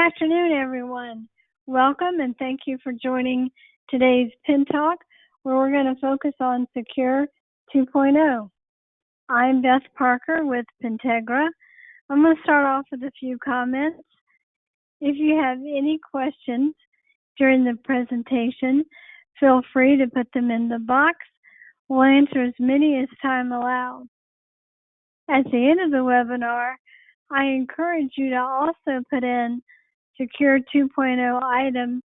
afternoon, everyone. Welcome and thank you for joining today's PENTalk, where we're going to focus on Secure 2.0. I'm Beth Parker with Pentegra. I'm going to start off with a few comments. If you have any questions during the presentation, feel free to put them in the box. We'll answer as many as time allows. At the end of the webinar, I encourage you to also put in Secure 2.0 items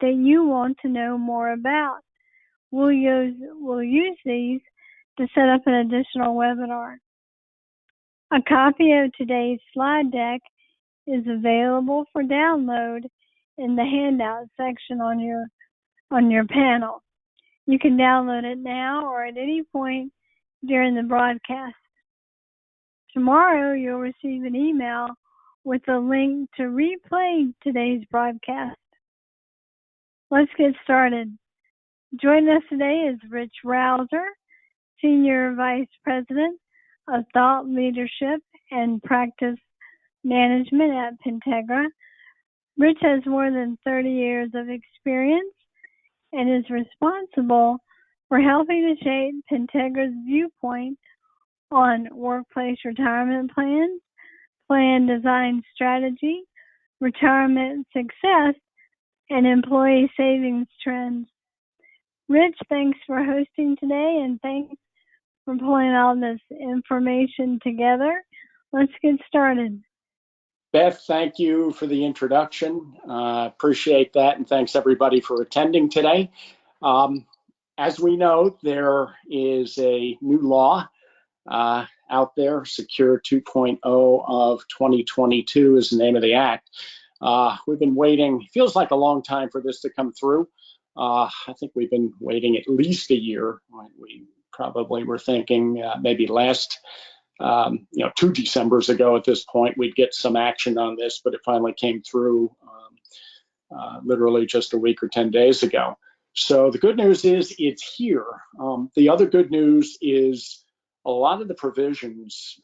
that you want to know more about. We'll use these to set up an additional webinar. A copy of today's slide deck is available for download in the handout section on your panel. You can download it now or at any point during the broadcast. Tomorrow you'll receive an email with a link to replay today's broadcast. Let's get started. Joining us today is Rich Rouser, Senior Vice President of Thought Leadership and Practice Management at Pentegra. Rich has more than 30 years of experience and is responsible for helping to shape Pentegra's viewpoint on workplace retirement plans, plan design strategy, retirement success, and employee savings trends. Rich, thanks for hosting today and thanks for pulling all this information together. Let's get started. Beth, thank you for the introduction. Appreciate that, and thanks everybody for attending today. As we know, there is a new law out there. Secure 2.0 of 2022 is the name of the act. We've been waiting, feels like a long time for this to come through. I think we've been waiting at least a year. We probably were thinking maybe last, 2 Decembers ago at this point, we'd get some action on this, but it finally came through literally just a week or 10 days ago. So the good news is it's here. The other good news is a lot of the provisions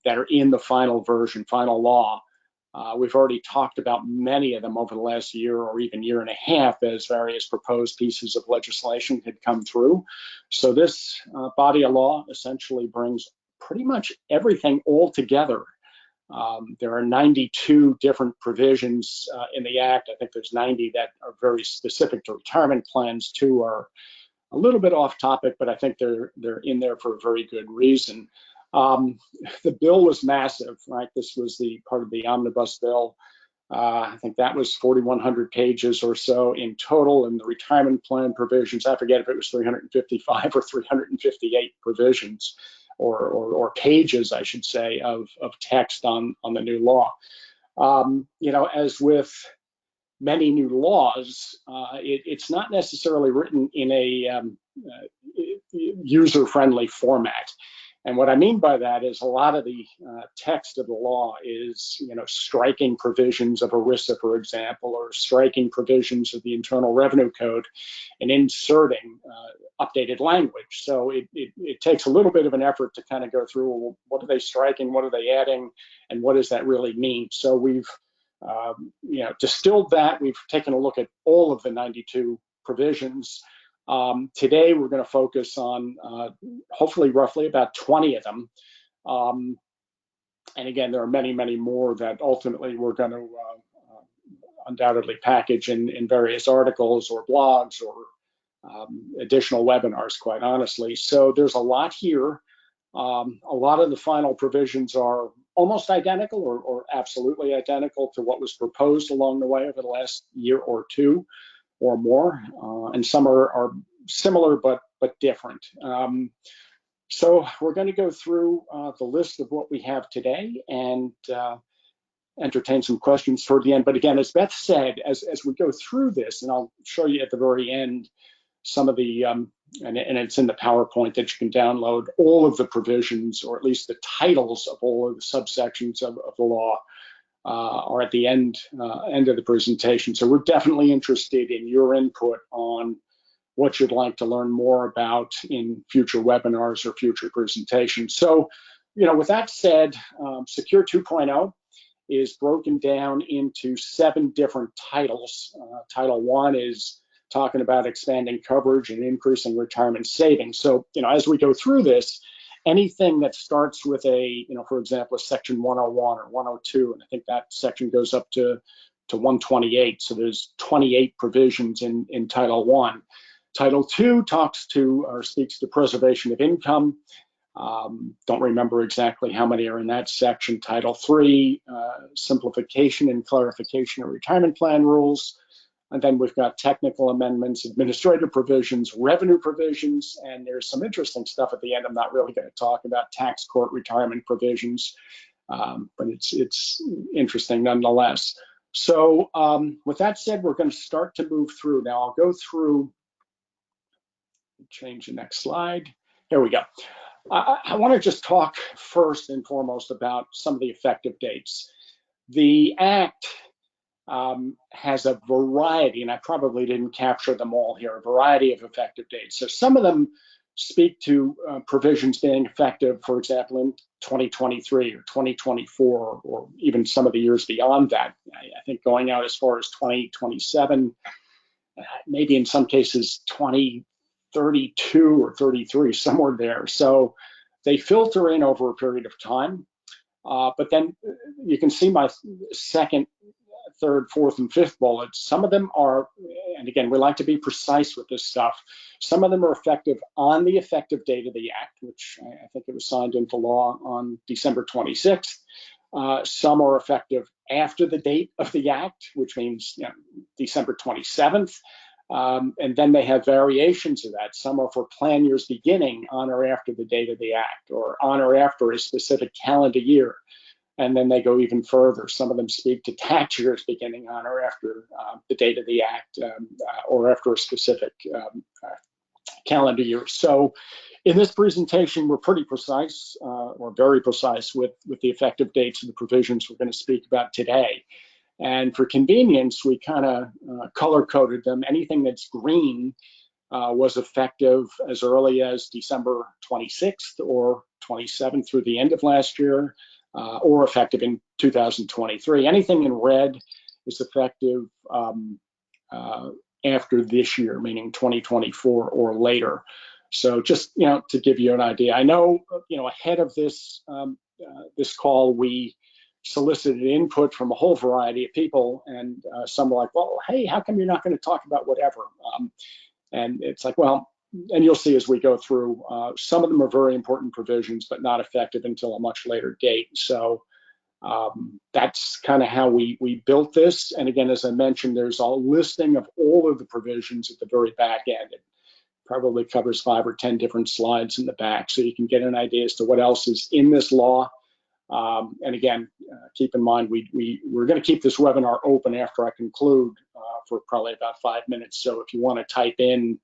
that are in the final version, final law, we've already talked about many of them over the last year or even year and a half as various proposed pieces of legislation had come through. So this body of law essentially brings pretty much everything all together. There are 92 different provisions in the Act. I think there's 90 that are very specific to retirement plans. 2 are a little bit off topic, but I think they're in there for a very good reason. The bill was massive, right? This was the part of the omnibus bill. I think that was 4,100 pages or so in total, and the retirement plan provisions, I forget if it was 355 or 358 provisions or pages, I should say, of text on the new law. As with many new laws, it's not necessarily written in a user-friendly format. And what I mean by that is a lot of the text of the law is, striking provisions of ERISA, for example, or striking provisions of the Internal Revenue Code and inserting updated language. So it takes a little bit of an effort to kind of go through, well, what are they striking, what are they adding, and what does that really mean? So we've distilled that. We've taken a look at all of the 92 provisions. Today, we're going to focus on hopefully roughly about 20 of them. And again, there are many, many more that ultimately we're going to undoubtedly package in various articles or blogs or additional webinars, quite honestly. So there's a lot here. A lot of the final provisions are almost identical or absolutely identical to what was proposed along the way over the last year or two or more, and some are similar but different. So we're going to go through the list of what we have today and entertain some questions toward the end. But again, as Beth said, as we go through this, and I'll show you at the very end some of the, and it's in the PowerPoint that you can download, all of the provisions, or at least the titles of all of the subsections of the law are at the end of the presentation. So we're definitely interested in your input on what you'd like to learn more about in future webinars or future presentations. So, with that said, Secure 2.0 is broken down into 7 different titles. Title 1 is talking about expanding coverage and increasing retirement savings. So, as we go through this, anything that starts with a, for example, a section 101 or 102, and I think that section goes up to 128. So there's 28 provisions in Title 1. Title 2 talks to or speaks to preservation of income. Don't remember exactly how many are in that section. Title 3, simplification and clarification of retirement plan rules. And then we've got technical amendments, administrative provisions, revenue provisions, and there's some interesting stuff at the end. I'm not really going to talk about tax court retirement provisions, but it's interesting nonetheless. So with that said, we're going to start to move through. Now I'll go through, change the next slide. Here we go. I want to just talk first and foremost about some of the effective dates. The Act has a variety, and I probably didn't capture them all here, a variety of effective dates. So some of them speak to provisions being effective, for example, in 2023 or 2024, or even some of the years beyond that. I think going out as far as 2027, maybe in some cases 2032 or 33, somewhere there. So they filter in over a period of time. But then you can see my second, third, fourth, and fifth bullets. Some of them are, and again, we like to be precise with this stuff. Some of them are effective on the effective date of the Act, which I think it was signed into law on December 26th. Some are effective after the date of the Act, which means December 27th. And then they have variations of that. Some are for plan years beginning on or after the date of the Act, or on or after a specific calendar year. And then they go even further. Some of them speak to tax years beginning on or after the date of the Act, or after a specific calendar year. So in this presentation, we're pretty precise, or very precise with the effective dates of the provisions we're going to speak about today. And for convenience, we kind of color-coded them. Anything that's green was effective as early as December 26th or 27th through the end of last year, or effective in 2023. Anything in red is effective after this year, meaning 2024 or later. So just to give you an idea, I know ahead of this this call we solicited input from a whole variety of people, and some were like, well, hey, how come you're not going to talk about whatever? And it's like, well, and you'll see as we go through, some of them are very important provisions, but not effective until a much later date. So that's kind of how we built this. And again, as I mentioned, there's a listing of all of the provisions at the very back end. It probably covers 5 or 10 different slides in the back, so you can get an idea as to what else is in this law. And again, keep in mind, we're going to keep this webinar open after I conclude for probably about 5 minutes. So if you want to type in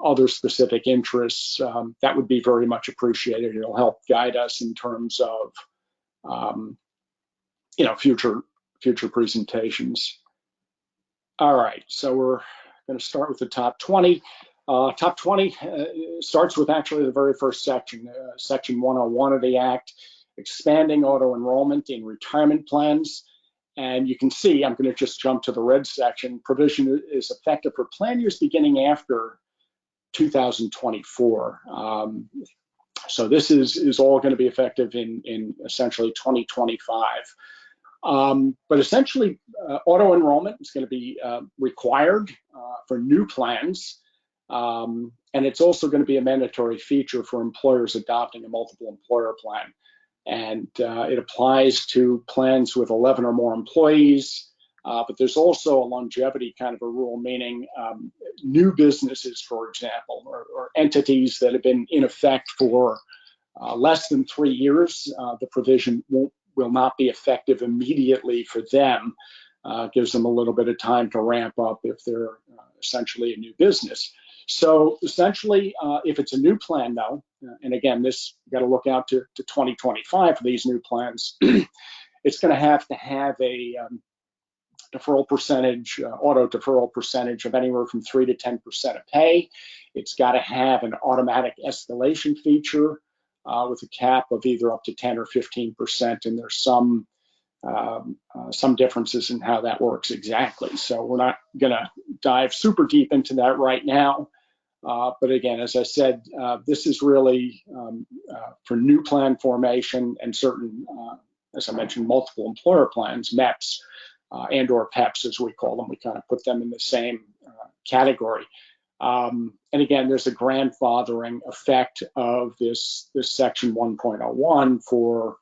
other specific interests, that would be very much appreciated. It'll help guide us in terms of future presentations. All right, so we're going to start with the top 20. Top 20 starts with actually the very first section, section 101 of the Act, expanding auto enrollment in retirement plans. And you can see, I'm going to just jump to the red section. Provision is effective for plan years beginning after 2024. So this is all going to be effective in essentially 2025. But essentially, auto enrollment is going to be required for new plans. And it's also going to be a mandatory feature for employers adopting a multiple employer plan. And it applies to plans with 11 or more employees, but there's also a longevity kind of a rule, meaning new businesses, for example, or entities that have been in effect for less than 3 years. The provision will not be effective immediately for them. Gives them a little bit of time to ramp up if they're essentially a new business. So essentially, if it's a new plan though, and again, this you got to look out to 2025 for these new plans, it's going to have a deferral percentage, auto deferral percentage of anywhere from 3 to 10% of pay. It's got to have an automatic escalation feature with a cap of either up to 10 or 15%, and there's some some differences in how that works exactly. So we're not going to dive super deep into that right now. But again, as I said, this is really for new plan formation and certain, as I mentioned, multiple employer plans, MEPs, and or PEPs as we call them. We kind of put them in the same category. And again, there's a grandfathering effect of this section 1.01 for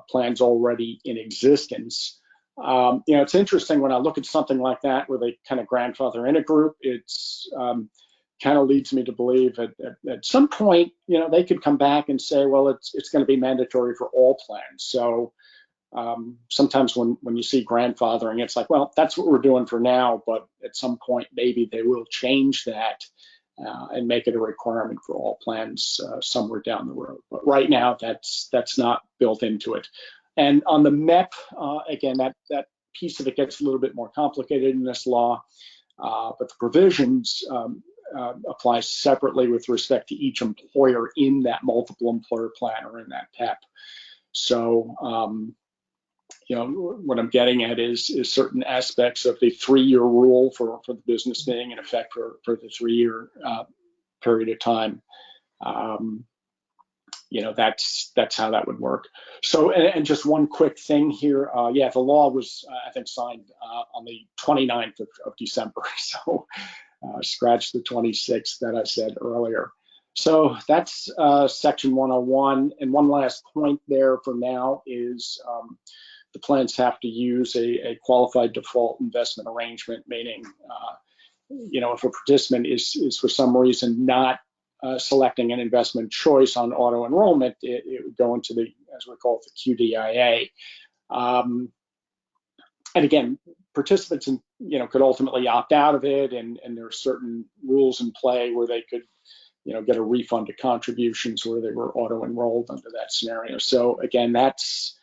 plans already in existence. It's interesting when I look at something like that where they kind of grandfather in a group, it's kind of leads me to believe at some point, they could come back and say, well, it's going to be mandatory for all plans. So sometimes when you see grandfathering, it's like, well, that's what we're doing for now, but at some point, maybe they will change that and make it a requirement for all plans somewhere down the road. But right now, that's not built into it. And on the MEP, again, that piece of it gets a little bit more complicated in this law, but the provisions apply separately with respect to each employer in that multiple employer plan or in that PEP. So, what I'm getting at is certain aspects of the 3-year rule for the business being in effect for the 3-year period of time. That's how that would work. So, and just one quick thing here. The law was, I think, signed on the 29th of December. So, scratch the 26th that I said earlier. So that's section 101. And one last point there for now is the plans have to use a qualified default investment arrangement, meaning, if a participant is for some reason not selecting an investment choice on auto enrollment, it would go into the, as we call it, the QDIA. And again, participants, could ultimately opt out of it, and there are certain rules in play where they could, get a refund of contributions where they were auto enrolled under that scenario. So again, that's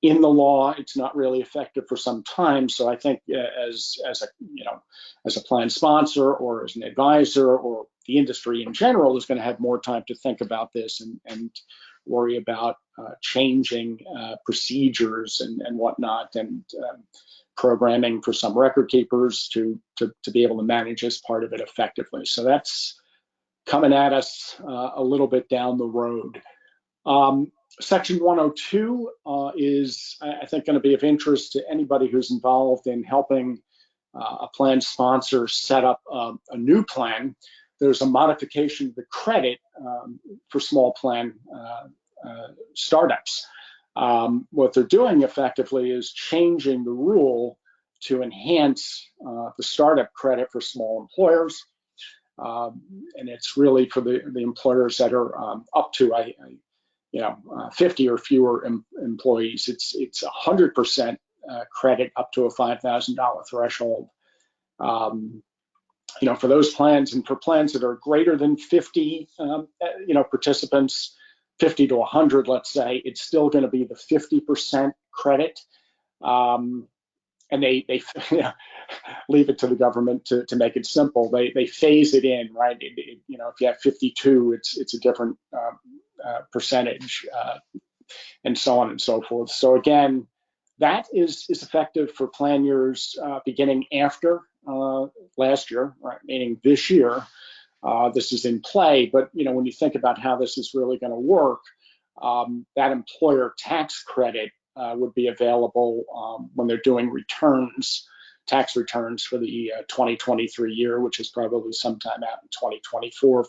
in the law. It's not really effective for some time. So I think as a plan sponsor or as an advisor or the industry in general is going to have more time to think about this and worry about changing procedures and whatnot, and programming for some record keepers to be able to manage this part of it effectively. So that's coming at us a little bit down the road. Section 102 is, I think, going to be of interest to anybody who's involved in helping a plan sponsor set up a new plan. There's a modification of the credit for small plan startups. What they're doing effectively is changing the rule to enhance the startup credit for small employers. And it's really for the employers that are up to 50 or fewer employees. It's 100% credit up to a $5,000 threshold. For those plans, and for plans that are greater than 50, participants, 50 to 100, let's say, it's still going to be the 50% credit. And they leave it to the government to make it simple. They phase it in, right? If you have 52, it's a different percentage, and so on and so forth. So again, that is effective for plan years beginning after last year, right? Meaning this year. This is in play, but when you think about how this is really going to work, that employer tax credit would be available when they're doing tax returns for the 2023 year, which is probably sometime out in 2024.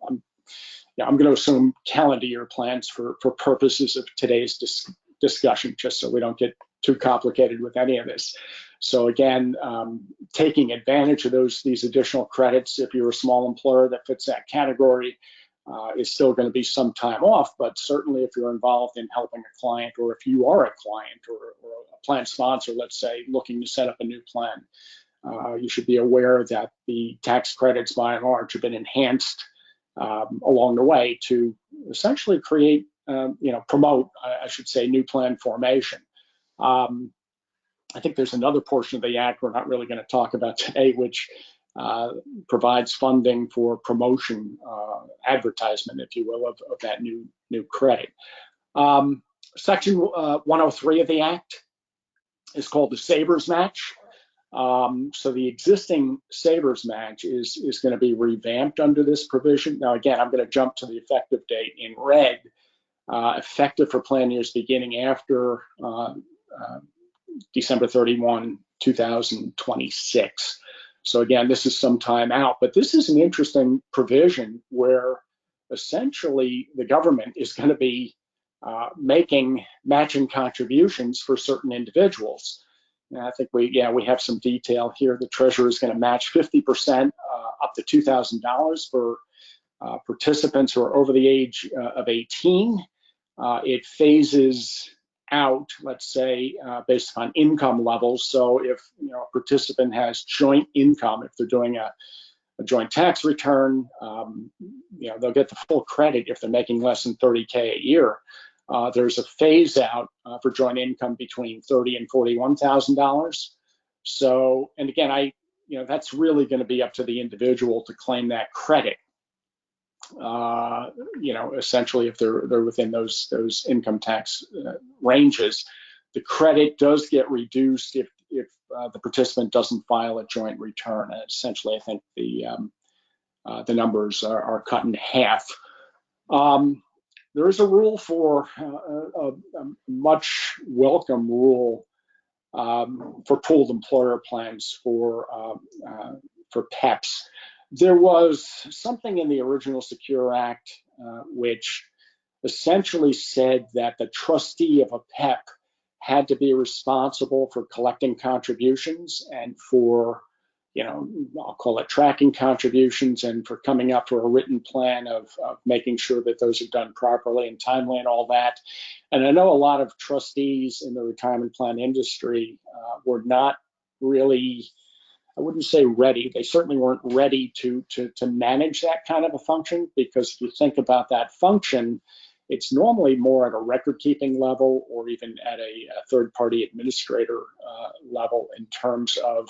I'm going to assume calendar year plans for purposes of today's discussion, just so we don't get too complicated with any of this. So again, taking advantage of these additional credits, if you're a small employer that fits that category, is still going to be some time off. But certainly if you're involved in helping a client, or if you are a client or a plan sponsor, let's say, looking to set up a new plan, you should be aware that the tax credits by and large have been enhanced along the way to essentially create, promote, I should say, new plan formation. I think there's another portion of the act we're not really going to talk about today, which provides funding for promotion, advertisement, if you will, of that new credit. Section 103 of the Act is called the Savers Match. So the existing Savers Match is going to be revamped under this provision. Now, again, I'm going to jump to the effective date in red, effective for plan years beginning after December 31, 2026. So again, this is some time out, but this is an interesting provision where essentially the government is going to be making matching contributions for certain individuals. And I think we have some detail here. The Treasurer is going to match 50% up to $2,000 for participants who are over the age of 18. It phases out, let's say, based upon income levels. So if a participant has joint income, if they're doing a joint tax return, they'll get the full credit if they're making less than $30K a year. There's a phase out for joint income between $30,000 and $41,000. So, and again, that's really going to be up to the individual to claim that credit. Essentially, if they're within those income tax ranges, the credit does get reduced if the participant doesn't file a joint return. And essentially, I think the numbers are cut in half. There is a rule for a much welcome rule for pooled employer plans for PEPs. There was something in the original Secure Act which essentially said that the trustee of a PEP had to be responsible for collecting contributions and for, I'll call it tracking contributions, and for coming up for a written plan of making sure that those are done properly and timely and all that. And I know a lot of trustees in the retirement plan industry were not really, I wouldn't say ready. They certainly weren't ready to manage that kind of a function, because if you think about that function, it's normally more at a record-keeping level or even at a third-party administrator level in terms of,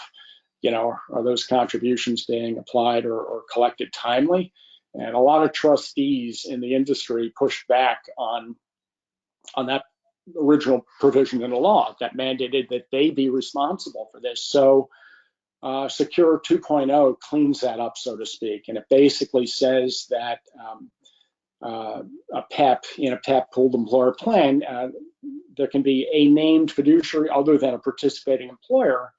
are those contributions being applied or collected timely? And a lot of trustees in the industry pushed back on that original provision in the law that mandated that they be responsible for this. So Secure 2.0 cleans that up, so to speak, and it basically says that a PEP, in a PEP pooled employer plan, there can be a named fiduciary other than a participating employer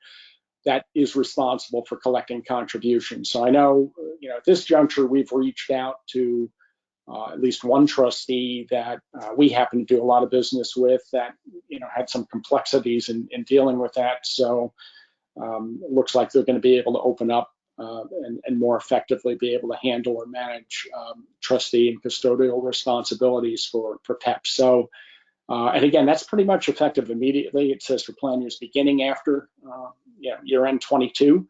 that is responsible for collecting contributions. So I know, at this juncture, we've reached out to at least one trustee that we happen to do a lot of business with that, had some complexities in dealing with that. So it looks like they're going to be able to open up and more effectively be able to handle or manage trustee and custodial responsibilities for PEP. So, and again, that's pretty much effective immediately. It says for plan years beginning after year-end 22.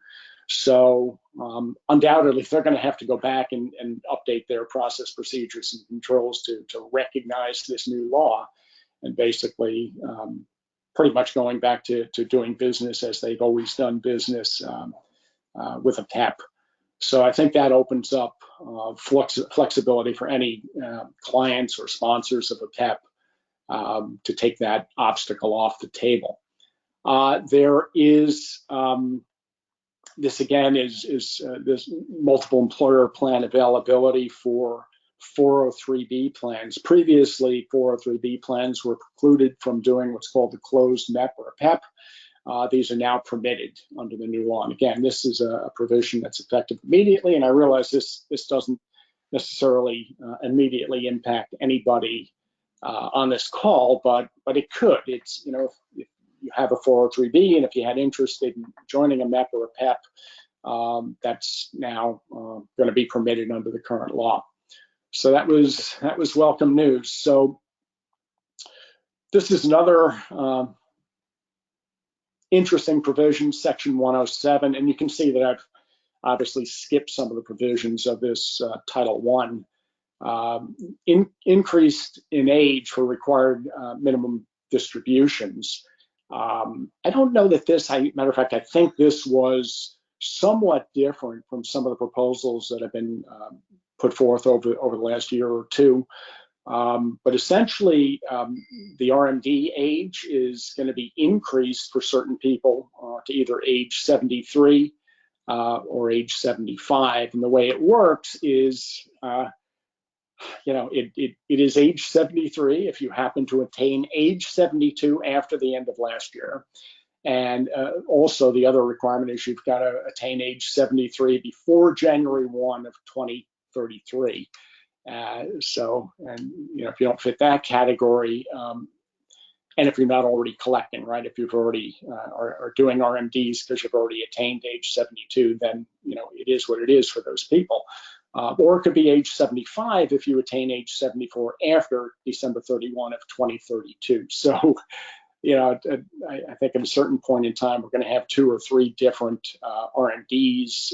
So undoubtedly, they're going to have to go back and update their process, procedures, and controls to recognize this new law, and basically pretty much going back to doing business as they've always done business with a PEP. So I think that opens up flexibility for any clients or sponsors of a PEP to take that obstacle off the table. There is, this again is this multiple employer plan availability for 403B plans. Previously, 403B plans were precluded from doing what's called the closed MEP or a PEP. These are now permitted under the new law. And again, this is a provision that's effective immediately. And I realize this doesn't necessarily immediately impact anybody on this call, but it could. It's, if you have a 403B and if you had interest in joining a MEP or a PEP, that's now going to be permitted under the current law. So that was welcome news. So this is another interesting provision, Section 107, and you can see that I've obviously skipped some of the provisions of this Title I. Increased in age for required minimum distributions. I don't know that this, matter of fact, I think this was somewhat different from some of the proposals that have been put forth over the last year or two. But essentially, the RMD age is going to be increased for certain people to either age 73 or age 75. And the way it works is, it is age 73 if you happen to attain age 72 after the end of last year. And also the other requirement is you've got to attain age 73 before January 1 of 2033. So, if you don't fit that category, and if you're not already collecting, right, if you've already are doing RMDs because you've already attained age 72, then, it is what it is for those people. Or it could be age 75 if you attain age 74 after December 31 of 2032. So, I think at a certain point in time, we're going to have 2 or 3 different RMDs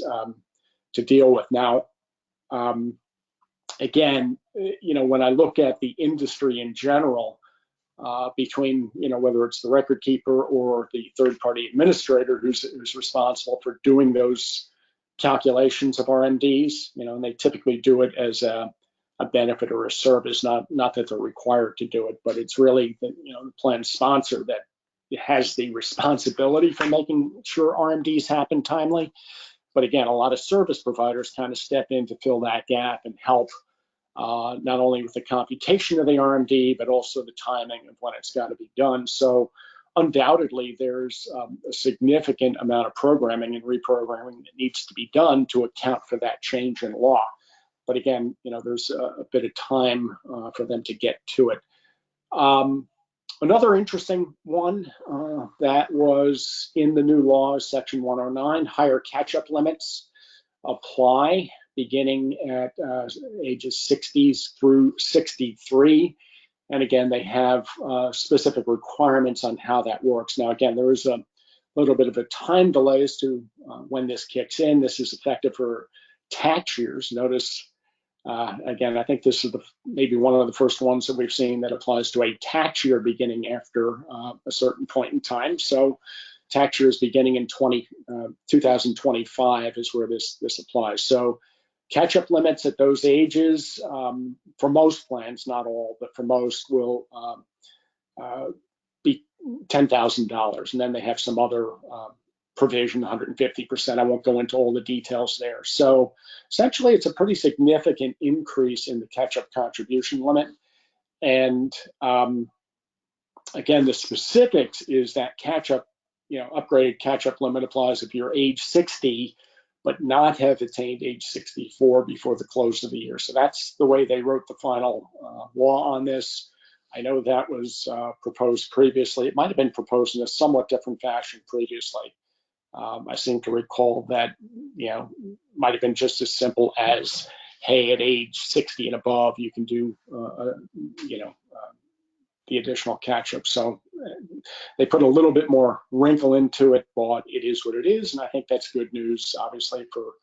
to deal with. Now, again, when I look at the industry in general, between, whether it's the record keeper or the third-party administrator who's responsible for doing those calculations of RMDs, and they typically do it as a benefit or a service, not that they're required to do it, but it's really the plan sponsor that has the responsibility for making sure RMDs happen timely. But again, a lot of service providers kind of step in to fill that gap and help not only with the computation of the RMD, but also the timing of when it's got to be done. So undoubtedly, there's a significant amount of programming and reprogramming that needs to be done to account for that change in law. But again, there's a bit of time for them to get to it. Another interesting one that was in the new law is Section 109, higher catch-up limits apply beginning at ages 60s through 63. And again, they have specific requirements on how that works. Now, again, there is a little bit of a time delay as to when this kicks in. This is effective for tax years. Notice, again, I think this is maybe one of the first ones that we've seen that applies to a tax year beginning after a certain point in time. So tax years beginning in 2025 is where this applies. So catch-up limits at those ages, for most plans, not all, but for most, will be $10,000. And then they have some other provision, 150%. I won't go into all the details there. So essentially, it's a pretty significant increase in the catch-up contribution limit. And again, the specifics is that catch-up, upgraded catch-up limit applies if you're age 60, but not have attained age 64 before the close of the year. So that's the way they wrote the final law on this. I know that was proposed previously. It might have been proposed in a somewhat different fashion previously. I seem to recall that, might have been just as simple as, hey, at age 60 and above, you can do, the additional catch-up. So they put a little bit more wrinkle into it, but it is what it is. And I think that's good news, obviously, for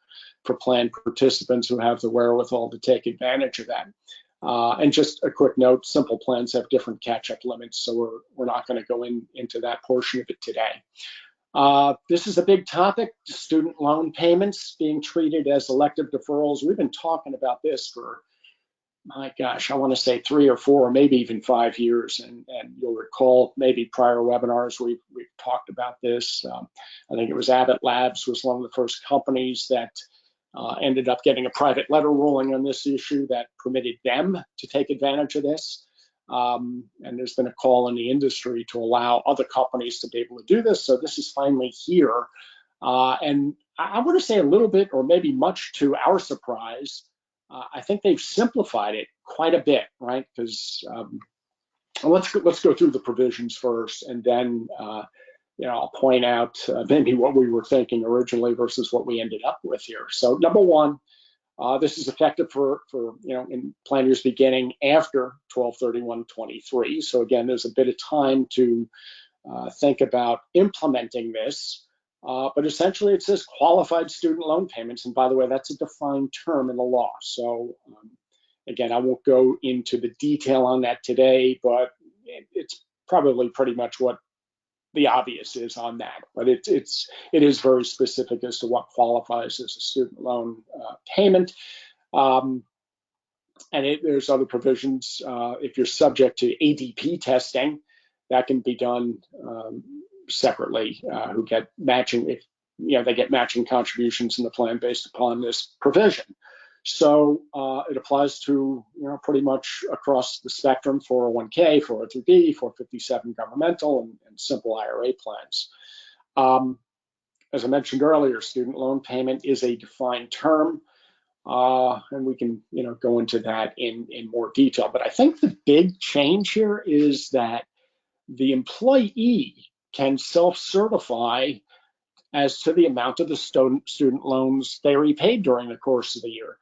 plan participants who have the wherewithal to take advantage of that. And just a quick note, simple plans have different catch-up limits, so we're not going to go into that portion of it today. This is a big topic, student loan payments being treated as elective deferrals. We've been talking about this for, my gosh, I want to say 3 or 4, or maybe even 5 years. And you'll recall maybe prior webinars we've talked about this. I think it was Abbott Labs was one of the first companies that ended up getting a private letter ruling on this issue that permitted them to take advantage of this. And there's been a call in the industry to allow other companies to be able to do this. So this is finally here. And I want to say a little bit, or maybe much to our surprise, I think they've simplified it quite a bit, right? Because let's go through the provisions first, and then I'll point out maybe what we were thinking originally versus what we ended up with here. So number one, this is effective for in plan years beginning after 12/31/23. So again, there's a bit of time to think about implementing this. But essentially, it says qualified student loan payments. And by the way, that's a defined term in the law. So again, I won't go into the detail on that today, but it's probably pretty much what the obvious is on that. But it is very specific as to what qualifies as a student loan payment. there's other provisions. If you're subject to ADP testing, that can be done separately. Who get matching, if they get matching contributions in the plan based upon this provision. So it applies to pretty much across the spectrum: 401k, 403b, 457 governmental, and simple IRA plans. As I mentioned earlier, student loan payment is a defined term. And we can, go into that in more detail. But I think the big change here is that the employee can self-certify as to the amount of the student loans they repaid during the course of the year.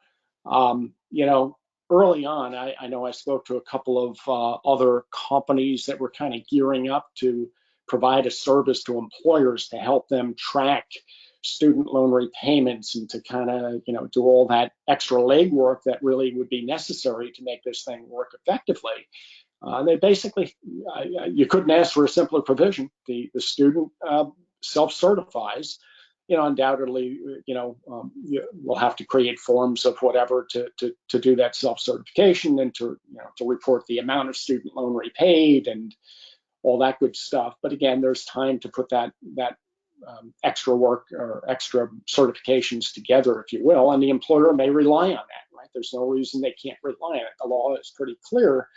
Early on, I know I spoke to a couple of other companies that were kind of gearing up to provide a service to employers to help them track student loan repayments and to kind of, do all that extra legwork that really would be necessary to make this thing work effectively. They basically, you couldn't ask for a simpler provision. The student self-certifies. Undoubtedly, we'll have to create forms of whatever to do that self-certification and to report the amount of student loan repaid and all that good stuff. But again, there's time to put that extra work or extra certifications together, if you will, and the employer may rely on that, right? There's no reason they can't rely on it. The law is pretty clear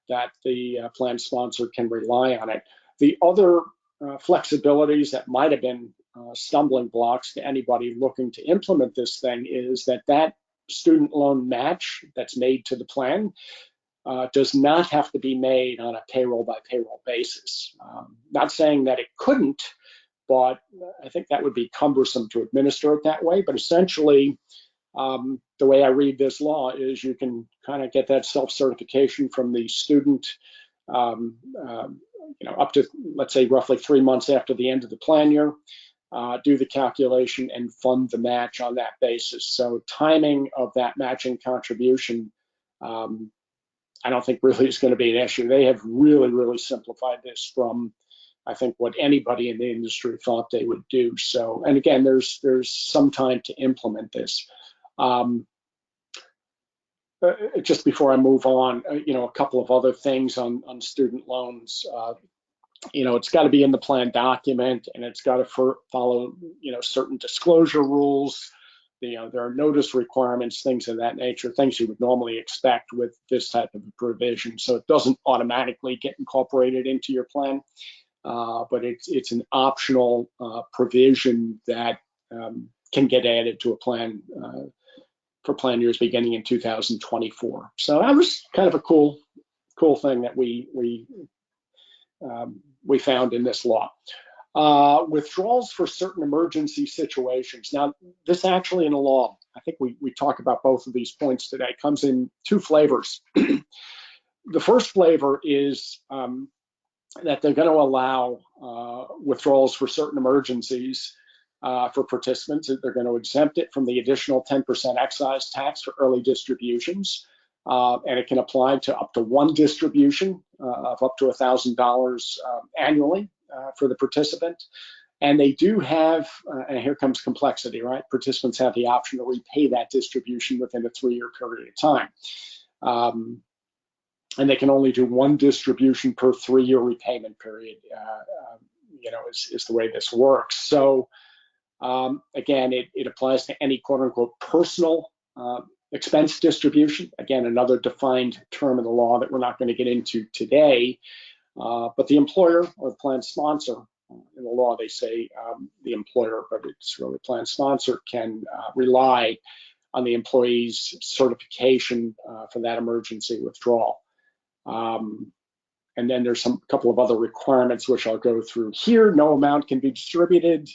that the plan sponsor can rely on it. The other flexibilities that might have been stumbling blocks to anybody looking to implement this thing is that student loan match that's made to the plan does not have to be made on a payroll by payroll basis. Not saying that it couldn't, but I think that would be cumbersome to administer it that way. But essentially, the way I read this law is you can kind of get that self-certification from the student up to, let's say, roughly 3 months after the end of the plan year, do the calculation and fund the match on that basis. So timing of that matching contribution, I don't think really is going to be an issue. They have really, really simplified this from, I think, what anybody in the industry thought they would do. So, and again, there's some time to implement this. Just before I move on, a couple of other things on student loans. It's got to be in the plan document, and it's got to follow, certain disclosure rules. There are notice requirements, things of that nature, things you would normally expect with this type of a provision. So it doesn't automatically get incorporated into your plan, but it's an optional provision that can get added to a plan for plan years beginning in 2024. So that was kind of a cool thing that we found in this law. Withdrawals for certain emergency situations. Now, this actually in the law, I think we talk about both of these points today, comes in two flavors. The first flavor is that they're going to allow withdrawals for certain emergencies for participants. They're going to exempt it from the additional 10% excise tax for early distributions. And it can apply to up to one distribution of up to $1,000 annually for the participant. And they do have, and here comes complexity, right? Participants have the option to repay that distribution within a 3-year period of time. And they can only do one distribution per 3-year repayment period, is the way this works. So again, it applies to any quote unquote personal expense distribution. Again, another defined term in the law that we're not going to get into today. But the employer or the plan sponsor, in the law they say the employer, but it's really plan sponsor, can rely on the employee's certification for that emergency withdrawal. And then there's a couple of other requirements which I'll go through here. No amount can be distributed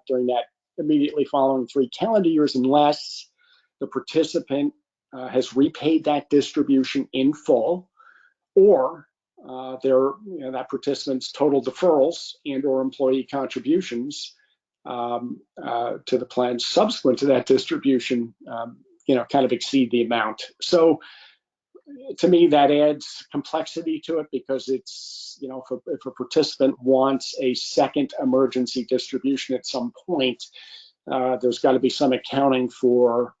during that immediately following 3 calendar years unless the participant has repaid that distribution in full, or that participant's total deferrals and or employee contributions to the plan subsequent to that distribution, kind of exceed the amount. So to me, that adds complexity to it because it's, if a participant wants a second emergency distribution at some point, there's got to be some accounting for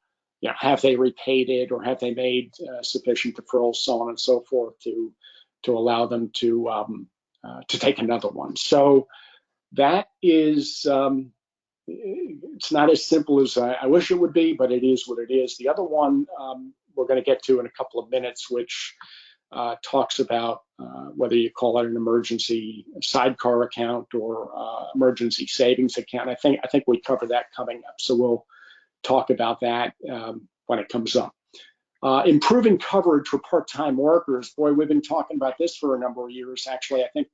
have they repaid it, or have they made sufficient deferrals, so on and so forth, to allow them to take another one. So that is, it's not as simple as I wish it would be, but it is what it is. The other one we're going to get to in a couple of minutes, which talks about whether you call it an emergency sidecar account or emergency savings account. I think we cover that coming up, so we'll talk about that when it comes up. Improving coverage for part-time workers. Boy, we've been talking about this for a number of years. Actually, I think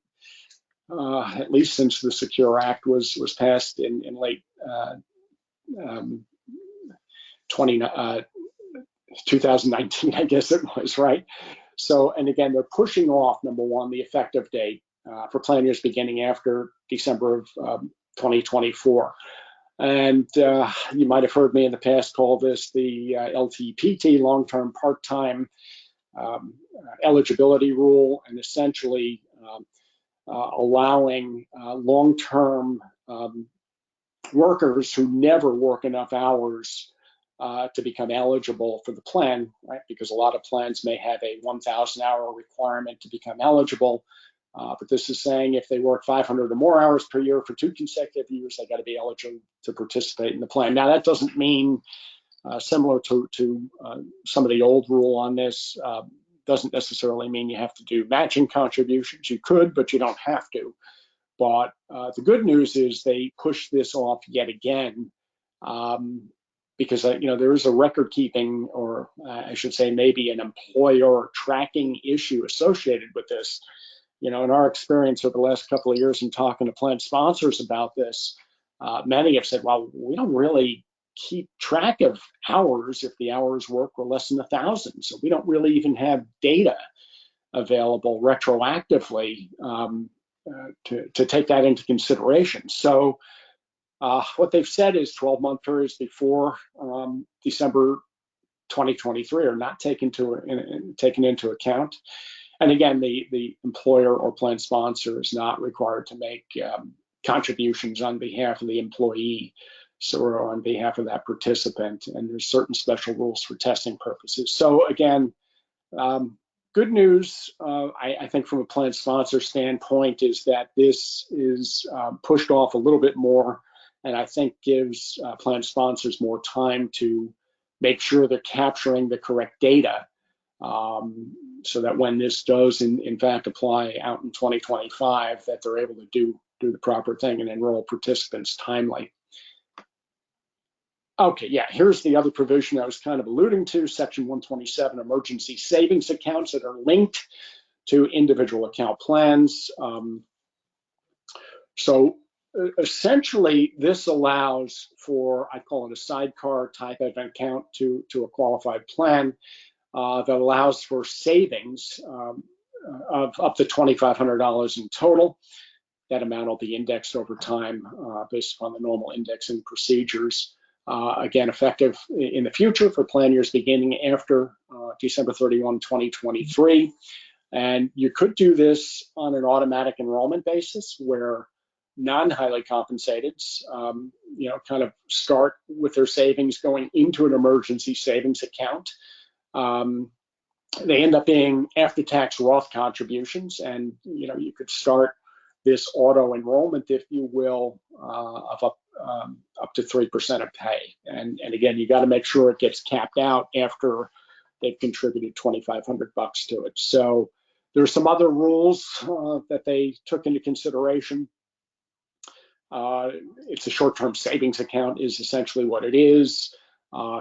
at least since the Secure Act was passed in late 2019, I guess it was, right? So, and again, they're pushing off, number one, the effective date for plan years beginning after December of 2024. And you might have heard me in the past call this the LTPT, long-term part-time eligibility rule, and essentially allowing long-term workers who never work enough hours to become eligible for the plan, right? Because a lot of plans may have a 1,000-hour requirement to become eligible. But this is saying if they work 500 or more hours per year for 2 consecutive years, they got to be eligible to participate in the plan. Now, that doesn't mean, similar to some of the old rule on this, doesn't necessarily mean you have to do matching contributions. You could, but you don't have to. But the good news is they push this off yet again because there is a record keeping, or I should say maybe an employer tracking issue associated with this. In our experience over the last couple of years in talking to plan sponsors about this, many have said, well, we don't really keep track of hours if the hours worked were less than 1,000. So we don't really even have data available retroactively to take that into consideration. So what they've said is 12-month periods before December 2023 are not taken into account. And again, the employer or plan sponsor is not required to make contributions on behalf of the employee, or on behalf of that participant. And there's certain special rules for testing purposes. So again, good news, I think from a plan sponsor standpoint, is that this is pushed off a little bit more, and I think gives plan sponsors more time to make sure they're capturing the correct data, so that when this does in fact apply out in 2025, that they're able to do the proper thing and enroll participants timely. Okay, yeah, here's the other provision I was kind of alluding to, Section 127, emergency savings accounts that are linked to individual account plans. So essentially, this allows for, I call it a sidecar type of account to a qualified plan that allows for savings of up to $2,500 in total. That amount will be indexed over time based upon the normal indexing procedures. Again, effective in the future for plan years beginning after December 31, 2023. And you could do this on an automatic enrollment basis where non-highly compensated, kind of start with their savings going into an emergency savings account. They end up being after-tax Roth contributions, and you could start this auto enrollment, if you will, of up to 3% of pay. And again, you got to make sure it gets capped out after they've contributed $2,500 to it. So there's some other rules that they took into consideration. It's a short-term savings account is essentially what it is.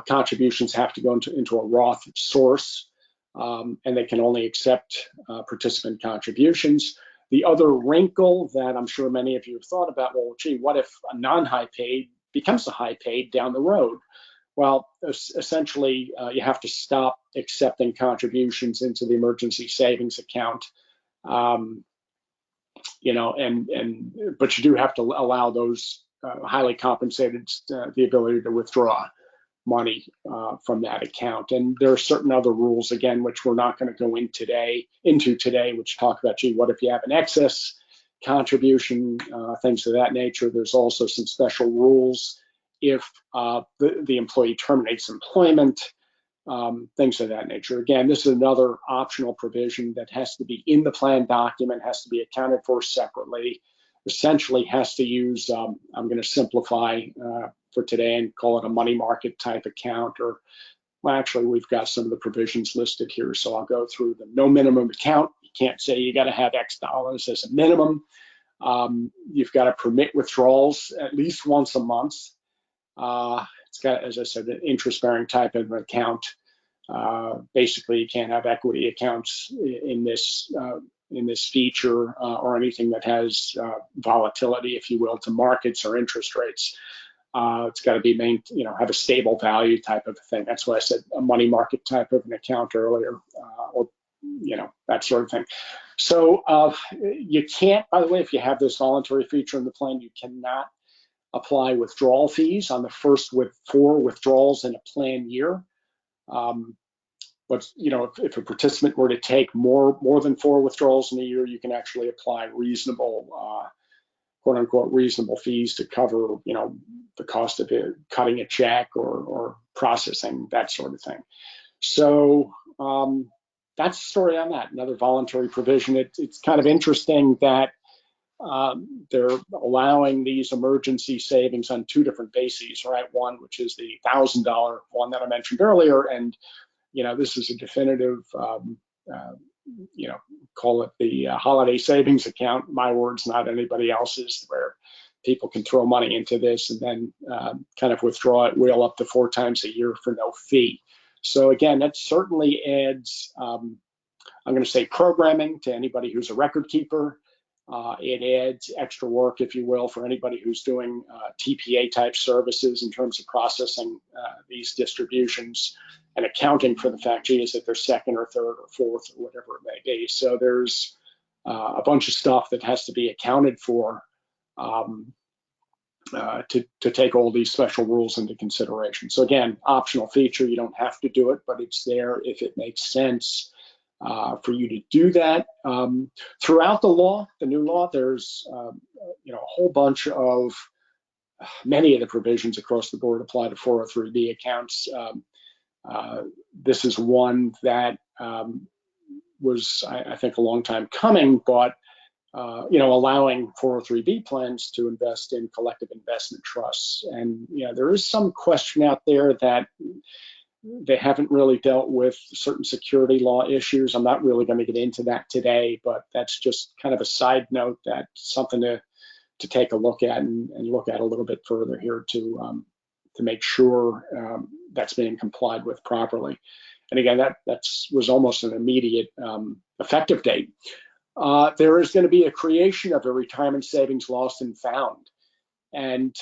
Contributions have to go into a Roth source, and they can only accept participant contributions. The other wrinkle that I'm sure many of you have thought about, well, gee, what if a non-high paid becomes a high paid down the road? Well, essentially, you have to stop accepting contributions into the emergency savings account. But you do have to allow those highly compensated the ability to withdraw money from that account. And there are certain other rules, again, which we're not going to go into today, which talk about, gee, what if you have an excess contribution, things of that nature. There's also some special rules if the employee terminates employment, things of that nature. Again, this is another optional provision that has to be in the plan document, has to be accounted for separately, essentially has to use, I'm going to simplify for today and call it a money market type account, or well, actually, we've got some of the provisions listed here, so I'll go through them. No minimum account. You can't say you got to have X dollars as a minimum. You've got to permit withdrawals at least once a month. It's got, as I said, an interest-bearing type of an account. Basically, you can't have equity accounts in this feature or anything that has volatility, if you will, to markets or interest rates. It's got to be have a stable value type of thing. That's why I said a money market type of an account earlier, or that sort of thing. So you can't, by the way, if you have this voluntary feature in the plan, you cannot apply withdrawal fees on the first 4 withdrawals in a plan year. But if a participant were to take more than 4 withdrawals in a year, you can actually apply reasonable, quote unquote, reasonable fees to cover, the cost of it, cutting a check or processing, that sort of thing. So that's the story on that. Another voluntary provision. It's kind of interesting that they're allowing these emergency savings on 2 different bases, right? One, which is the $1,000 one that I mentioned earlier, and this is a definitive, call it the holiday savings account. My words, not anybody else's, where people can throw money into this and then kind of withdraw at will up to 4 times a year for no fee. So again, that certainly adds, I'm going to say, programming to anybody who's a record keeper. It adds extra work, if you will, for anybody who's doing TPA type services in terms of processing these distributions and accounting for the fact, geez, that they're second or third or fourth or whatever it may be. So there's a bunch of stuff that has to be accounted for to take all these special rules into consideration. So again, optional feature, you don't have to do it, but it's there if it makes sense for you to do that. Throughout the law, the new law, there's a whole bunch of, many of the provisions across the board apply to 403B accounts. This is one that was, I think, a long time coming, but allowing 403B plans to invest in collective investment trusts. And there is some question out there that they haven't really dealt with certain security law issues. I'm not really going to get into that today, but that's just kind of a side note, that's something to take a look at and look at a little bit further here to make sure that's being complied with properly. And again, that was almost an immediate effective date. There is going to be a creation of a retirement savings lost and found. And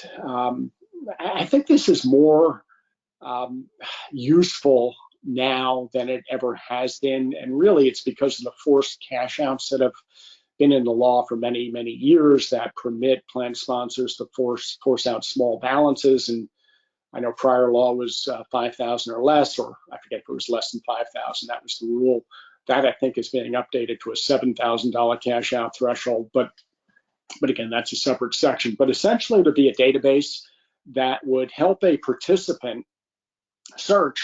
I think this is more useful now than it ever has been. And really, it's because of the forced cash outs that have been in the law for many, many years that permit plan sponsors to force out small balances. And I know prior law was 5,000 or less, or I forget if it was less than 5,000. That was the rule. That, I think, is being updated to a $7,000 cash out threshold. But again, that's a separate section. But essentially, it would be a database that would help a participant search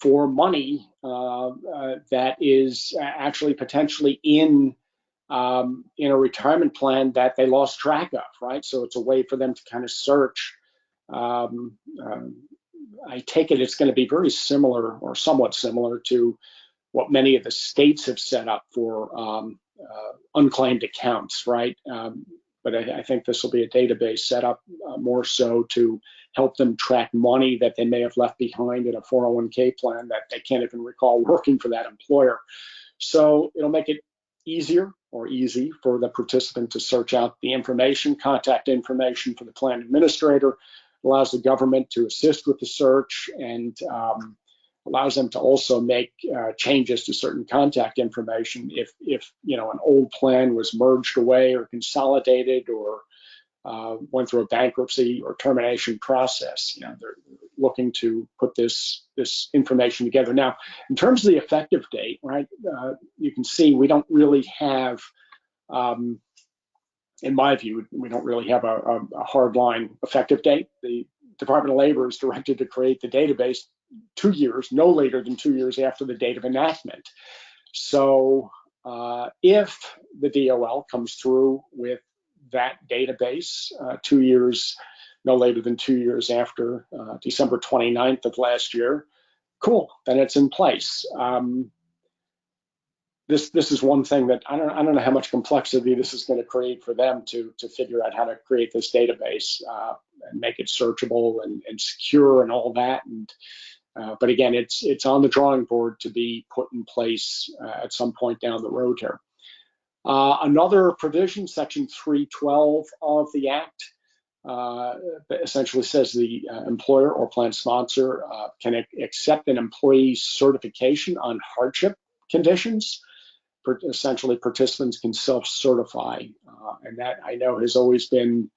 for money that is actually potentially in a retirement plan that they lost track of, right? So it's a way for them to kind of search. I take it it's going to be very similar or somewhat similar to what many of the states have set up for unclaimed accounts, right? But I think this will be a database set up more so to help them track money that they may have left behind in a 401k plan that they can't even recall working for that employer. So it'll make it easier or easy for the participant to search out the information, contact information for the plan administrator, allows the government to assist with the search, and allows them to also make changes to certain contact information if an old plan was merged away or consolidated or went through a bankruptcy or termination process. They're looking to put this information together. Now, in terms of the effective date, right? You can see we don't really have, in my view, we don't really have a hard line effective date. The Department of Labor is directed to create the database 2 years, no later than 2 years after the date of enactment. So if the DOL comes through with that database 2 years, no later than 2 years after December 29th of last year, cool, then it's in place. This is one thing that I don't know how much complexity this is going to create for them to figure out how to create this database and make it searchable and secure and all that. And but again, it's on the drawing board to be put in place at some point down the road here. Another provision, Section 312 of the Act, essentially says the employer or plan sponsor can accept an employee's certification on hardship conditions. Essentially, participants can self-certify, and that I know has always been,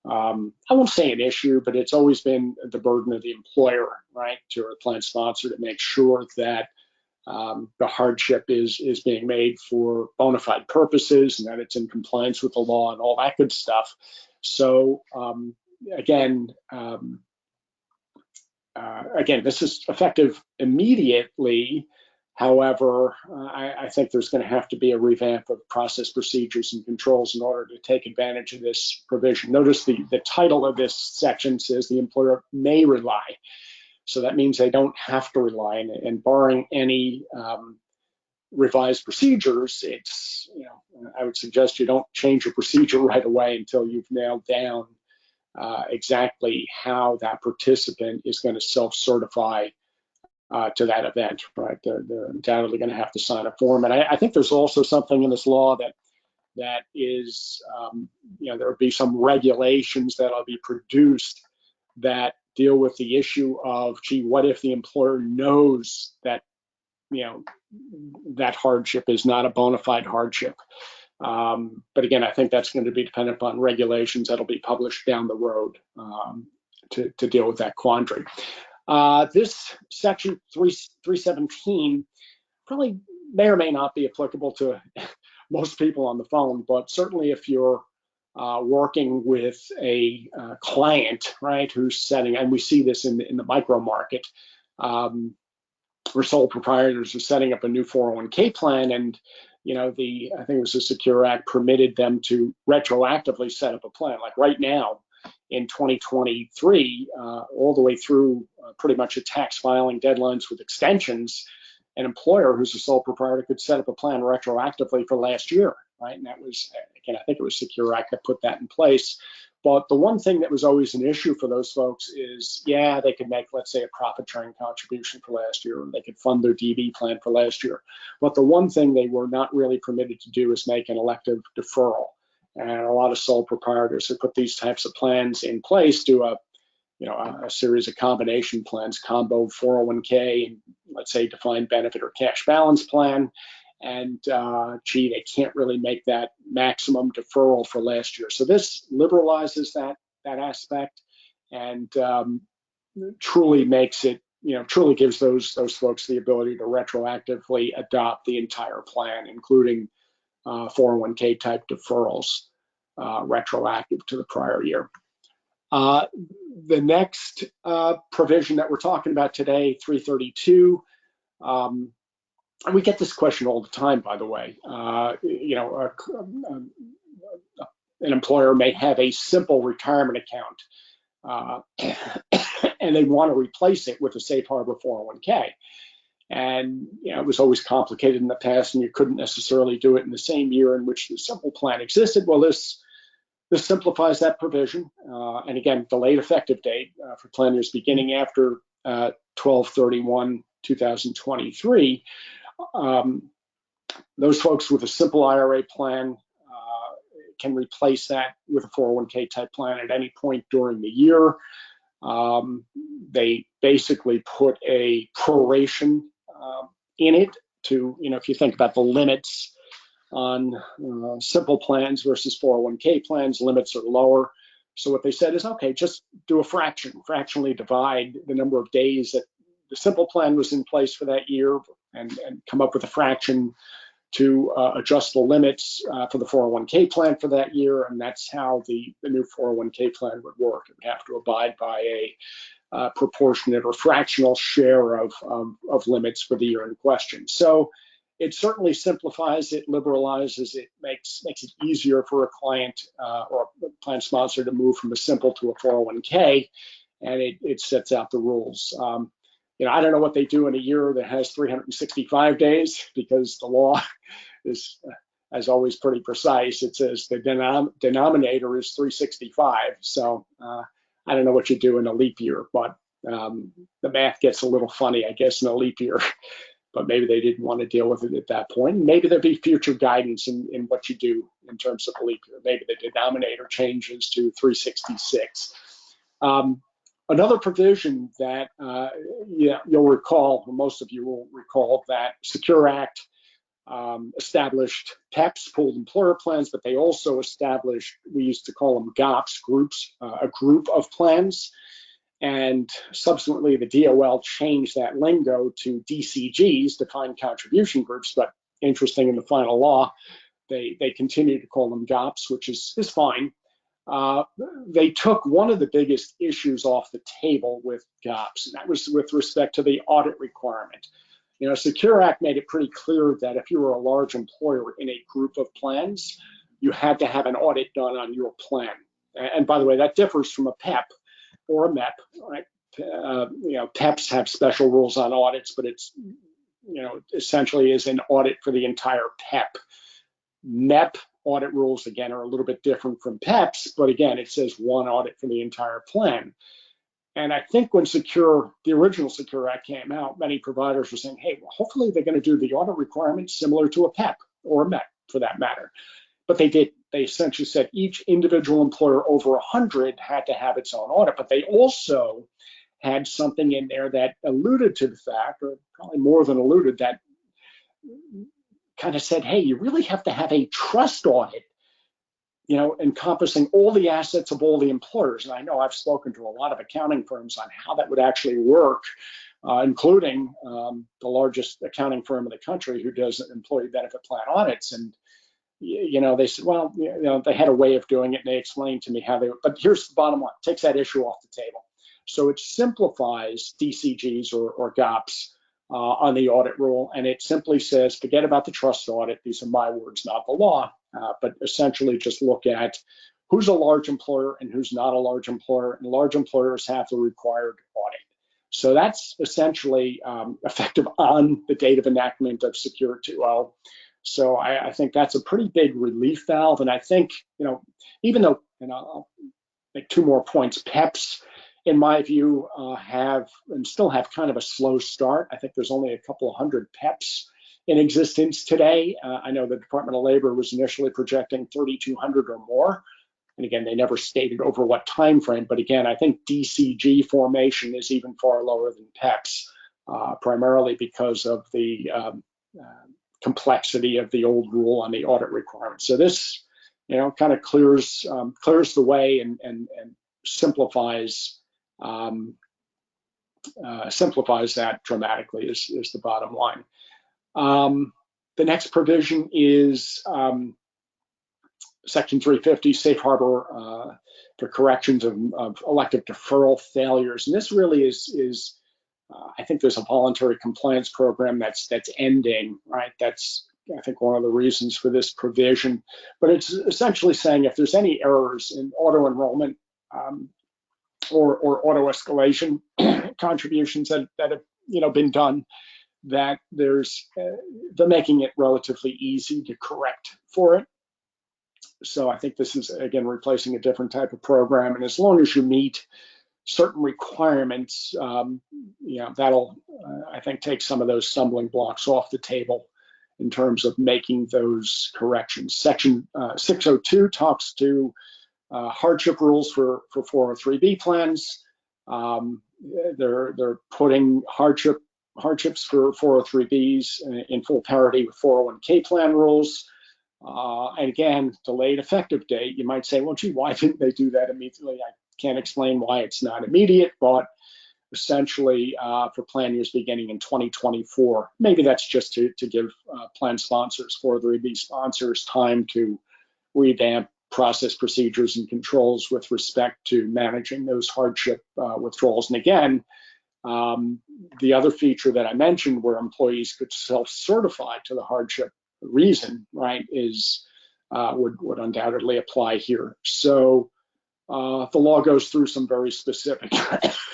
I won't say an issue, but it's always been the burden of the employer, right, to a plan sponsor to make sure that the hardship is being made for bona fide purposes and that it's in compliance with the law and all that good stuff. So again, this is effective immediately. However, I think there's going to have to be a revamp of process, procedures, and controls in order to take advantage of this provision. Notice the title of this section says the employer may rely. So that means they don't have to rely, and barring any revised procedures, it's, I would suggest you don't change your procedure right away until you've nailed down exactly how that participant is going to self-certify to that event, right? They're undoubtedly going to have to sign a form. And I think there's also something in this law that is, there will be some regulations that will be produced that deal with the issue of, gee, what if the employer knows that, that hardship is not a bona fide hardship? But again, I think that's going to be dependent upon regulations that'll be published down the road to deal with that quandary. This section 317 probably may or may not be applicable to most people on the phone, but certainly if you're working with a client, right, who's setting, and we see this in the micro market, where sole proprietors are setting up a new 401k plan, and I think it was the Secure Act permitted them to retroactively set up a plan. Like right now, in 2023, all the way through pretty much at tax filing deadlines with extensions, an employer who's a sole proprietor could set up a plan retroactively for last year, right? And that was, again, I think it was Secure Act that put that in place. But the one thing that was always an issue for those folks is, yeah, they could make, let's say, a profit sharing contribution for last year, or they could fund their DB plan for last year. But the one thing they were not really permitted to do is make an elective deferral. And a lot of sole proprietors who put these types of plans in place do a series of combination plans, combo 401k, let's say defined benefit or cash balance plan. And they can't really make that maximum deferral for last year. So this liberalizes that aspect and truly makes it, truly gives those folks the ability to retroactively adopt the entire plan, including 401k type deferrals, retroactive to the prior year. The next provision that we're talking about today, 332, and we get this question all the time, by the way. An employer may have a simple retirement account and they want to replace it with a safe harbor 401k. And it was always complicated in the past, and you couldn't necessarily do it in the same year in which the simple plan existed. Well, this simplifies that provision. And again, delayed effective date for plan years beginning after 12/31/2023. Those folks with a simple IRA plan can replace that with a 401k type plan at any point during the year. They basically put a proration in it to, if you think about the limits on simple plans versus 401k plans, limits are lower. So what they said is, okay, just do a fractionally divide the number of days that the simple plan was in place for that year and come up with a fraction to adjust the limits for the 401k plan for that year, and that's how the new 401k plan would work. It would have to abide by a proportionate or fractional share of limits for the year in question. So it certainly simplifies it, liberalizes it, makes it easier for a client or a plan sponsor to move from a simple to a 401k, and it sets out the rules. I don't know what they do in a year that has 365 days, because the law is, as always, pretty precise. It says the denominator is 365. So I don't know what you do in a leap year, but the math gets a little funny, I guess, in a leap year. But maybe they didn't want to deal with it at that point. Maybe there'll be future guidance in what you do in terms of a leap year. Maybe the denominator changes to 366. Another provision that you'll recall, or most of you will recall, that Secure Act established PEPs, pooled employer plans, but they also established, we used to call them GOPs, a group of plans. And subsequently, the DOL changed that lingo to DCGs, defined contribution groups. But interesting, in the final law, they continue to call them GOPs, which is fine. They took one of the biggest issues off the table with GOPs, and that was with respect to the audit requirement. Secure Act made it pretty clear that if you were a large employer in a group of plans, you had to have an audit done on your plan. And by the way, that differs from a PEP or a MEP, right? PEPs have special rules on audits, but it's, essentially is an audit for the entire PEP. MEP audit rules, again, are a little bit different from PEPs, but again, it says one audit for the entire plan. And I think when the original Secure Act came out, many providers were saying, hey, well, hopefully they're going to do the audit requirements similar to a PEP or a MEP for that matter. But they did. They essentially said each individual employer over 100 had to have its own audit, but they also had something in there that alluded to the fact, or probably more than alluded, that kind of said, hey, you really have to have a trust audit, encompassing all the assets of all the employers. And I know I've spoken to a lot of accounting firms on how that would actually work, including the largest accounting firm in the country who does employee benefit plan audits. And they said, well, they had a way of doing it, and they explained to me how they, but here's the bottom line, takes that issue off the table. So it simplifies DCGs or GOPs on the audit rule, and it simply says, forget about the trust audit. These are my words, not the law, but essentially just look at who's a large employer and who's not a large employer, and large employers have the required audit. So that's essentially effective on the date of enactment of Secure 2.0. So I think that's a pretty big relief valve. And I think, even though, I'll make two more points, PEPs, in my view, have and still have kind of a slow start. I think there's only a couple of hundred PEPs in existence today. I know the Department of Labor was initially projecting 3,200 or more. And again, they never stated over what time frame. But again, I think DCG formation is even far lower than PEPs, primarily because of the complexity of the old rule on the audit requirements. So this, kind of clears the way and simplifies that dramatically is the bottom line. The next provision is Section 350, Safe Harbor for corrections of elective deferral failures. And this really is I think there's a voluntary compliance program that's ending, right? That's, I think, one of the reasons for this provision. But it's essentially saying if there's any errors in auto enrollment or auto escalation contributions that have been done, that they're making it relatively easy to correct for it. So I think this is, again, replacing a different type of program. And as long as you meet certain requirements, that'll, I think, take some of those stumbling blocks off the table in terms of making those corrections. Section 602 talks to hardship rules for 403B plans. They're putting hardships for 403Bs in full parity with 401k plan rules. And again, delayed effective date. You might say, well, gee, why didn't they do that immediately? I can't explain why it's not immediate, but essentially for plan years beginning in 2024. Maybe that's just to give plan sponsors, 403B sponsors, time to revamp process, procedures, and controls with respect to managing those hardship withdrawals. And again, the other feature that I mentioned where employees could self-certify to the hardship reason, right, is would undoubtedly apply here. So the law goes through some very specific,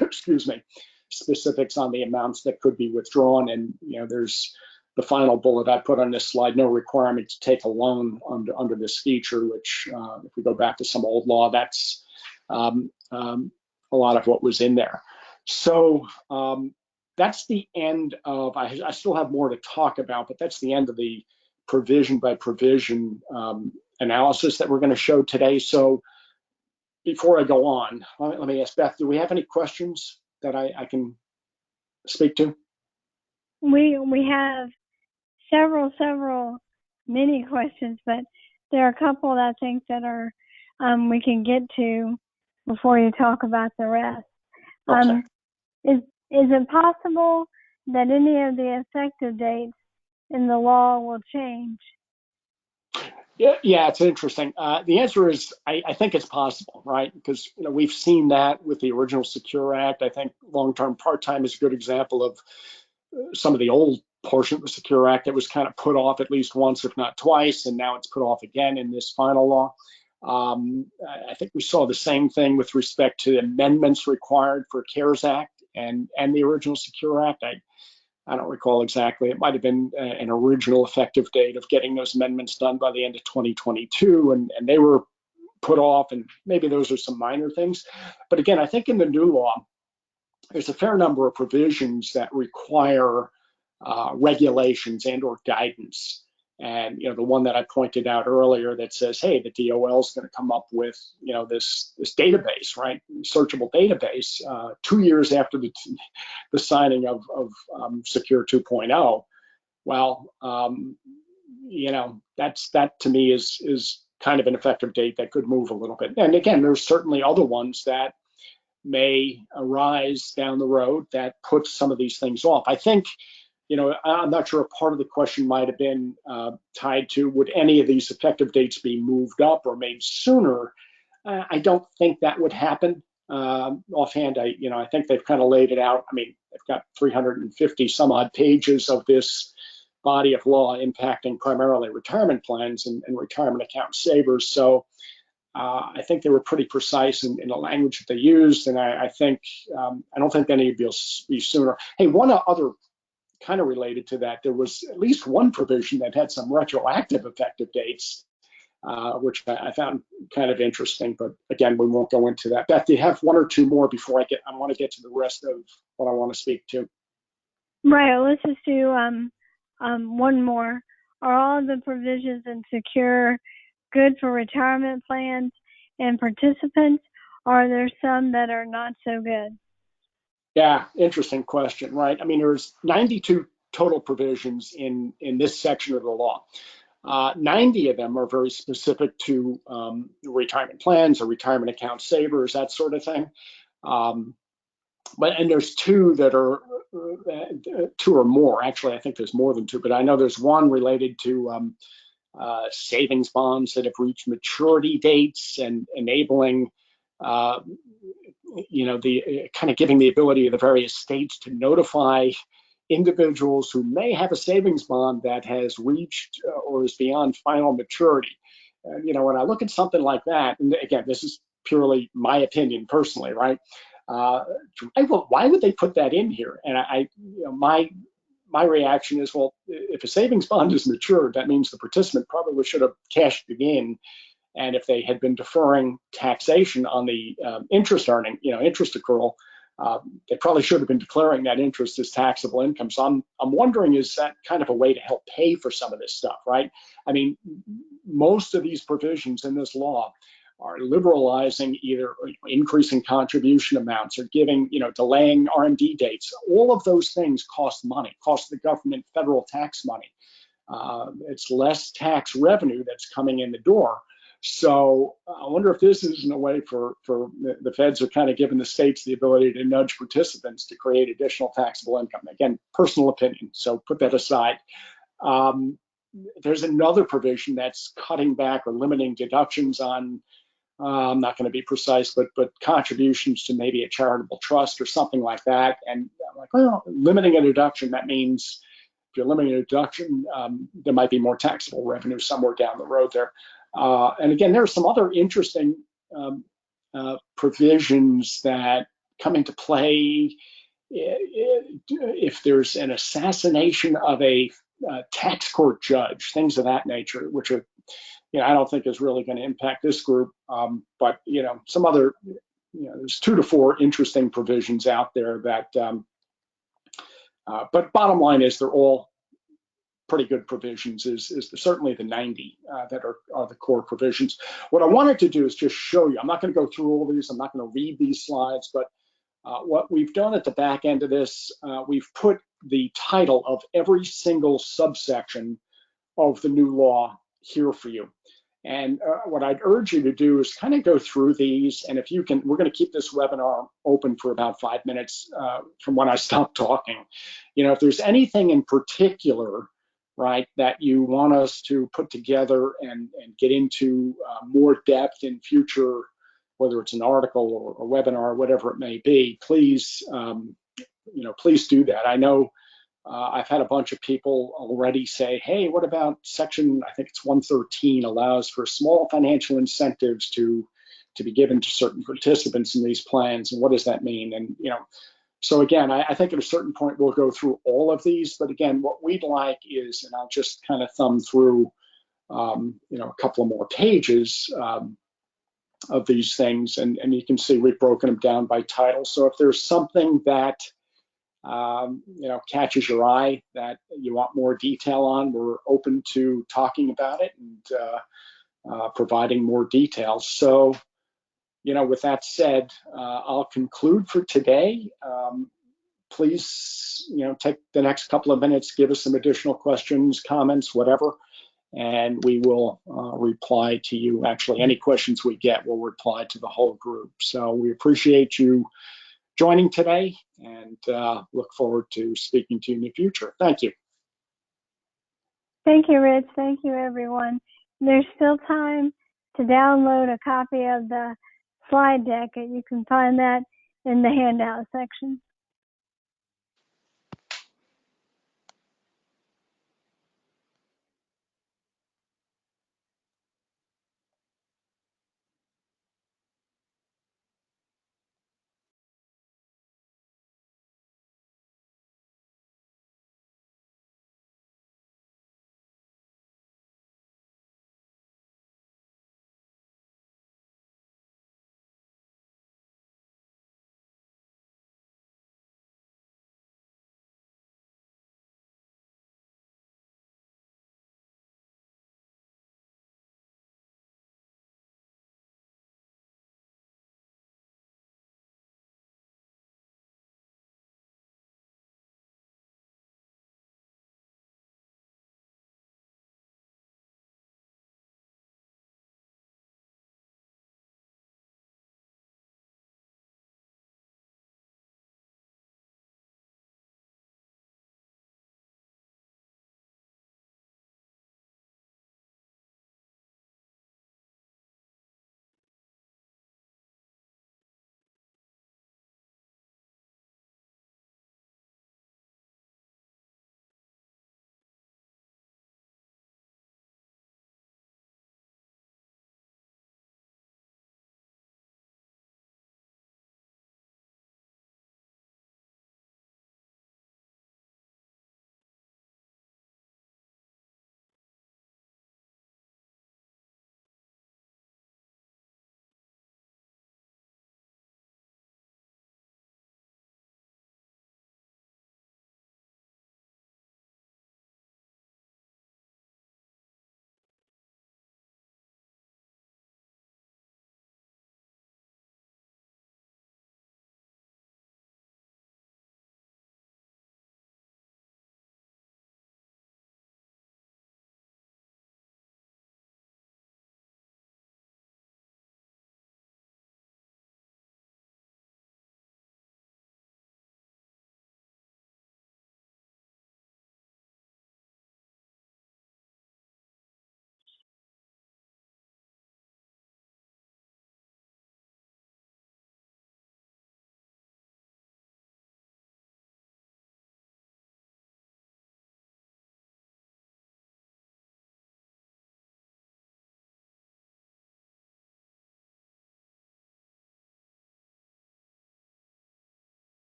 excuse me, specifics on the amounts that could be withdrawn. And, there's the final bullet I put on this slide, no requirement to take a loan under this feature, which if we go back to some old law, that's a lot of what was in there. So that's the end of, I still have more to talk about, but that's the end of the provision by provision analysis that we're going to show today. So before I go on, let me ask Beth, do we have any questions that I can speak to? We have several many questions, but there are a couple that I think that are we can get to before you talk about the rest. Okay. Is it possible that any of the effective dates in the law will change? Yeah, it's interesting. The answer is I think it's possible, right? Because we've seen that with the original Secure Act. I think long-term part-time is a good example of some of the old portion of the Secure Act that was kind of put off at least once, if not twice, and now it's put off again in this final law. I think we saw the same thing with respect to amendments required for CARES Act and the original Secure Act. I don't recall exactly. It might have been an original effective date of getting those amendments done by the end of 2022, and they were put off, and maybe those are some minor things. But again, I think in the new law, there's a fair number of provisions that require regulations and or guidance. And the one that I pointed out earlier that says, hey, the DOL is going to come up with this database, right, searchable database 2 years after the signing of Secure 2.0. Well, that to me is kind of an effective date that could move a little bit. And again, there's certainly other ones that may arise down the road that puts some of these things off. I think, I'm not sure if part of the question might have been tied to would any of these effective dates be moved up or made sooner. I don't think that would happen. Offhand, I think they've kind of laid it out. I mean, they've got 350 some odd pages of this body of law impacting primarily retirement plans and retirement account savers. So I think they were pretty precise in the language that they used, and I think I don't think any of you will be sooner. Hey, one other kind of related to that, there was at least one provision that had some retroactive effective dates, which I found kind of interesting. But again, we won't go into that. Beth, do you have one or two more before I want to get to the rest of what I want to speak to? Right. Let's just do one more. Are all the provisions in Secure good for retirement plans and participants, or are there some that are not so good? Yeah, interesting question, right? I mean, there's 92 total provisions in this section of the law. 90 of them are very specific to retirement plans or retirement account savers, that sort of thing. And there's two that are two or more. Actually, I think there's more than two, but I know there's one related to savings bonds that have reached maturity dates and enabling the kind of giving the ability of the various states to notify individuals who may have a savings bond that has reached or is beyond final maturity. When I look at something like that, and again, this is purely my opinion personally, right? Why would they put that in here? And my reaction is, well, if a savings bond is matured, that means the participant probably should have cashed it in. And if they had been deferring taxation on the interest accrual, they probably should have been declaring that interest as taxable income. So I'm wondering, is that kind of a way to help pay for some of this stuff, right? I mean, most of these provisions in this law are liberalizing either increasing contribution amounts or giving, delaying RMD dates. All of those things cost money, cost the government federal tax money. It's less tax revenue that's coming in the door. So I wonder if this isn't a way for the feds are kind of giving the states the ability to nudge participants to create additional taxable income. Again, personal opinion, so put that aside. There's another provision that's cutting back or limiting deductions on, I'm not going to be precise, but contributions to maybe a charitable trust or something like that. And I'm like, well, limiting a deduction, that means if you're limiting a deduction, there might be more taxable revenue somewhere down the road there. And again, there are some other interesting provisions that come into play if there's an assassination of a tax court judge, things of that nature, which are, I don't think is really going to impact this group. But some other, there's 2 to 4 interesting provisions out there that. But bottom line is they're all pretty good provisions. Is certainly the 90 that are the core provisions. What I wanted to do is just show you. I'm not going to go through all these. I'm not going to read these slides, but what we've done at the back end of this, we've put the title of every single subsection of the new law here for you. And what I'd urge you to do is kind of go through these. And if you can, we're going to keep this webinar open for about 5 minutes from when I stop talking. If there's anything in particular, right, that you want us to put together and get into more depth in future, whether it's an article or a webinar, whatever it may be, please, please do that. I know I've had a bunch of people already say, hey, what about section, I think it's 113, allows for small financial incentives to be given to certain participants in these plans, and what does that mean? And, so again, I think at a certain point we'll go through all of these, but again, what we'd like is, and I'll just kind of thumb through, a couple of more pages of these things, and you can see we've broken them down by title. So if there's something that catches your eye that you want more detail on, we're open to talking about it and providing more details. So, with that said, I'll conclude for today. Please, take the next couple of minutes, give us some additional questions, comments, whatever, and we will reply to you. Actually, any questions we get, we'll reply to the whole group. So we appreciate you joining today and look forward to speaking to you in the future. Thank you. Thank you, Rich. Thank you, everyone. There's still time to download a copy of the slide deck, and you can find that in the handout section.